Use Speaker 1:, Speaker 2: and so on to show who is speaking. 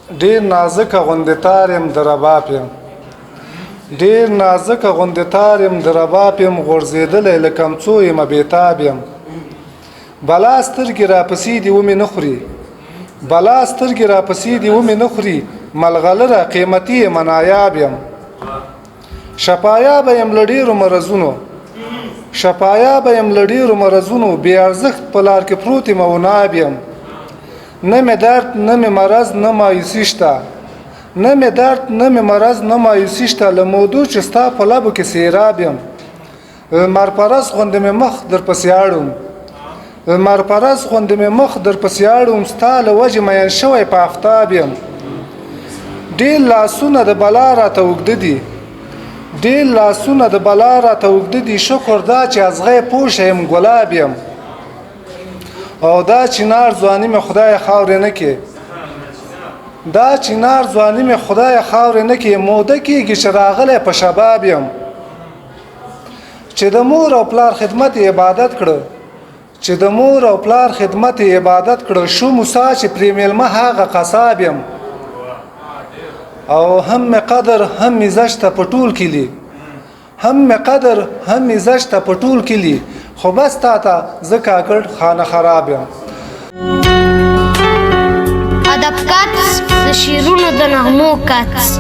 Speaker 1: ډېر نازکه غوندې تار یم د رباب یم ډېر نازکه غوندې تار یم د رباب یم غورځېدلی له کمڅو یمه بېتاب یم بلا سترګې راپسې دي ومې نه خوري بلا سترګې راپسې دي ومې نه خوري ملغلره قیمتي یم نایاب یم شفایابه یم له ډېرو مرضونو شفایابه یم له ډېرو مرضونو بې ارزښت په لار کې پروت یم او ناب یم نه مې درد نه مې مرض نه مایوسي شته نه مې درد نه مې مرض نه مایوسي شته له مودو چې ستا په لبو کې سیراب یم لمرپرست غوندې مې مخ درپسې اړوم لمرپرست غوندې مې مخ درپسې اړوم ستا له وجې مین شوی په آفتاب یم ډېر لاسونه د بلا راته اوږده دي ډېر لاسونه د بلا راته اوږده دي شکر دا چې ازغی پوشه یم ګلاب یم او دا چنار ځواني مې خدای خاورې نه کې دا چنار ځواني مې خدای خاورې نه کې موده کېږي چې راغلی په شباب یم چې د مور او پلار خدمت یې عبادت کړه چې د مور او پلار خدمت یې عبادت کړه شو موسی چې پرې میلمه هغه قصاب یم او هم مې قدر هم مې زشته په ټول کلي هم مې قدر هم مې زشته په ټول کلي خو بس تا ته زه کاکړ خانه خراب یم
Speaker 2: ادب کټس د شعرونو د نغمو کټس